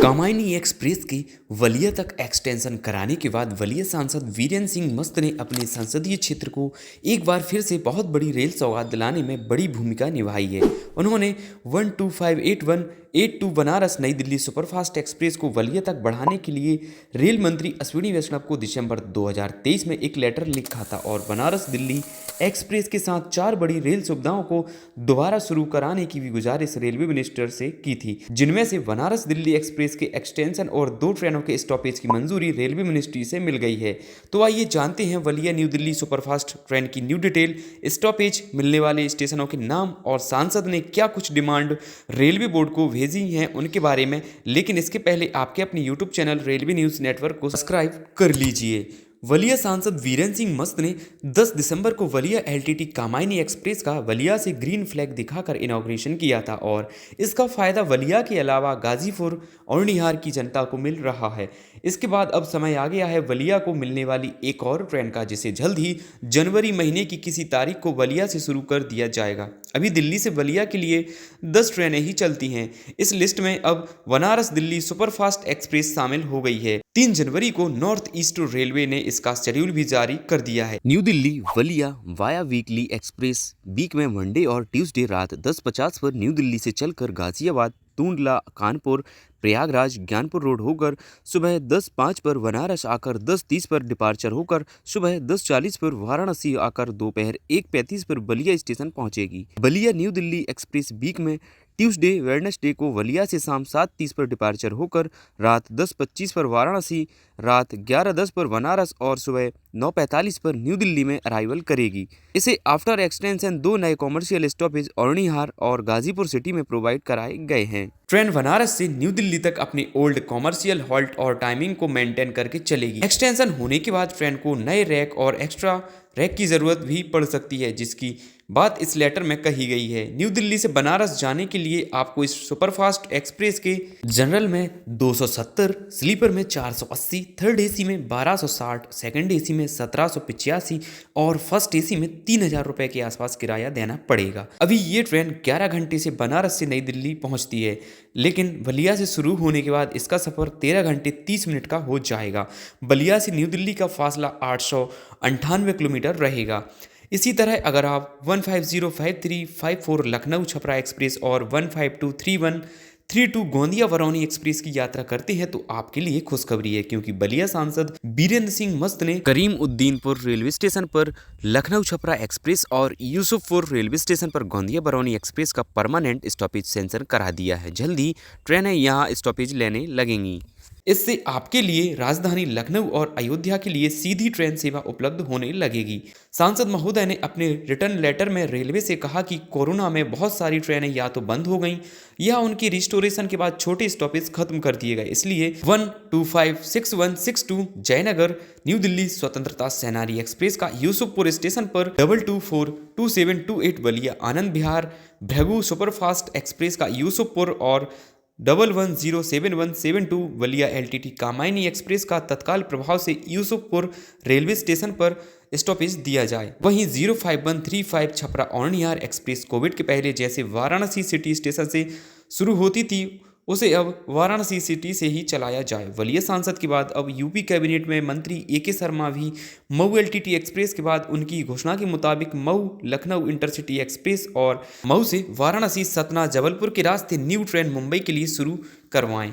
Kamayani express की बलिया तक extension कराने के बाद बलिया सांसद वीरेंद्र सिंह मस्त ने अपने संसदीय क्षेत्र को एक बार फिर से बहुत बड़ी रेल सौगात दिलाने में बड़ी भूमिका निभाई है। उन्होंने 1258182 बनारस नई दिल्ली सुपरफास्ट एक्सप्रेस को बलिया तक बढ़ाने के लिए रेल मंत्री अश्विनी वैष्णव को दिसंबर 2023 में एक लेटर लिखा था और बनारस दिल्ली एक्सप्रेस के साथ 4 बड़ी रेल सुविधाओं को दोबारा शुरू कराने की भी गुजारिश रेलवे मिनिस्टर से की थी, जिनमें से बनारस दिल्ली एक्सप्रेस के एक्सटेंशन और 2 ट्रेनों के स्टॉपेज की मंजूरी रेलवे मिनिस्ट्री से मिल गई है। तो आइए जानते हैं बलिया न्यू दिल्ली सुपरफास्ट ट्रेन की न्यू डिटेल, स्टॉपेज, मिलने वाले स्टेशनों के नाम और सांसद ने क्या कुछ डिमांड रेलवे बोर्ड को भेजी हैं उनके बारे में। लेकिन इसके पहले आपके अपने YouTube channel railway news network को सब्सक्राइब कर लीजिए। बलिया सांसद वीरेंद्र सिंह मस्त ने 10 दिसंबर को बलिया एलटीटी कामायनी एक्सप्रेस का बलिया से ग्रीन फ्लैग दिखाकर इनॉग्रेशन किया था और इसका फायदा बलिया के अलावा गाजीपुर और निहार की जनता को मिल रहा है। इसके बाद अब समय आ गया है बलिया को मिलने वाली एक और ट्रेन का, जिसे जल्द ही जनवरी महीने की किसी तारीख को बलिया से शुरू कर दिया जाएगा। अभी दिल्ली से बलिया के लिए 10 ट्रेनें ही चलती हैं। इस लिस्ट में अब बनारस दिल्ली सुपरफास्ट एक्सप्रेस शामिल हो गई है। 3 जनवरी को नॉर्थ ईस्ट रेलवे ने इसका शेड्यूल भी जारी कर दिया है। New Delhi Ballia via weekly express week में मंडे और ट्यूसडे रात 10:50 पर न्यू दिल्ली से चलकर गाजियाबाद, टूंडला, कानपुर, प्रयागराज, ज्ञानपुर रोड होकर सुबह 10:05 पर बनारस आकर 10:30 पर डिपार्चर होकर सुबह 10:40 पर वाराणसी आकर दोपहर 1:35 पर बलिया स्टेशन पहुंचेगी। बलिया न्यू दिल्ली एक्सप्रेस वीक में ट्यूसडे वेडनेसडे को बलिया से शाम 7:30 पर डिपार्चर होकर रात 10:25 पर वाराणसी, रात 11:10 पर बनारस और सुबह 9:45 पर न्यू दिल्ली में अराइवल करेगी। इसे आफ्टर एक्सटेंशन 2 नए कॉमर्शियल स्टॉपेज औरनिहार और गाजीपुर सिटी में प्रोवाइड कराए गए हैं। ट्रेन बनारस से न्यू दिल्ली तक अपनी ओल्ड कॉमर्शियल हॉल्ट और टाइमिंग को मेंटेन करके चलेगी। एक्सटेंशन होने के बाद ट्रेन को नए रैक और एक्स्ट्रा रैक की जरूरत भी पड़ सकती है, जिसकी बात इस लेटर में कही गई है। न्यू दिल्ली से बनारस जाने के लिए आपको इस सुपरफास्ट एक्सप्रेस के जनरल में 270, स्लीपर में 480, थर्ड एसी में 1260, सेकंड एसी में 1785 और फर्स्ट एसी में 3000 रुपए के आसपास किराया देना पड़ेगा। अभी ये ट्रेन 11 घंटे से बनारस से नई दिल्ली पहुंचती है, लेकिन बलिया से शुरू होने के बाद इसका सफर 13 घंटे 30 मिनट का हो जाएगा। बलिया से न्यू दिल्ली का फासला 898 किलोमीटर रहेगा। इसी तरह अगर आप 1505354 लखनऊ छपरा एक्सप्रेस और 1523132 गोंदिया बरौनी एक्सप्रेस की यात्रा करते हैं तो आपके लिए खुशखबरी है, क्योंकि बलिया सांसद वीरेंद्र सिंह मस्त ने करीम उद्दीनपुर रेलवे स्टेशन पर लखनऊ छपरा एक्सप्रेस और यूसुफपुर रेलवे स्टेशन पर गोंदिया बरौनी एक्सप्रेस का परमानेंट स्टॉपेज सेंसर करा दिया है। जल्द ही ट्रेनें यहां स्टॉपेज लेने लगेंगी। इससे आपके लिए राजधानी लखनऊ और अयोध्या के लिए सीधी ट्रेन सेवा उपलब्ध होने लगेगी। सांसद महोदय ने अपने रिटर्न लेटर में रेलवे से कहा कि कोरोना में बहुत सारी ट्रेनें या तो बंद हो गईं या उनकी रिस्टोरेशन के बाद छोटे स्टॉपेज खत्म कर दिए गए, इसलिए 1256162 जयनगर न्यू दिल्ली स्वतंत्रता सेनानी एक्सप्रेस का यूसुफपुर स्टेशन पर 2242728 बलिया आनंद विहार भृगु सुपरफास्ट एक्सप्रेस का यूसुफपुर और 11077172 बलिया एलटीटी कामायनी एक्सप्रेस का तत्काल प्रभाव से यूसुफपुर रेलवे स्टेशन पर स्टॉपेज दिया जाए। वहीं 05135 छपरा और निहार एक्सप्रेस कोविड के पहले जैसे वाराणसी सिटी स्टेशन से शुरू होती थी, उसे अब वाराणसी सिटी से ही चलाया जाए। बलिया सांसद के बाद अब यूपी कैबिनेट में मंत्री AK शर्मा भी मऊ एलटीटी एक्सप्रेस के बाद उनकी घोषणा के मुताबिक मऊ लखनऊ इंटरसिटी एक्सप्रेस और मऊ से वाराणसी, सतना, जबलपुर के रास्ते न्यू ट्रेन मुंबई के लिए शुरू करवाएं।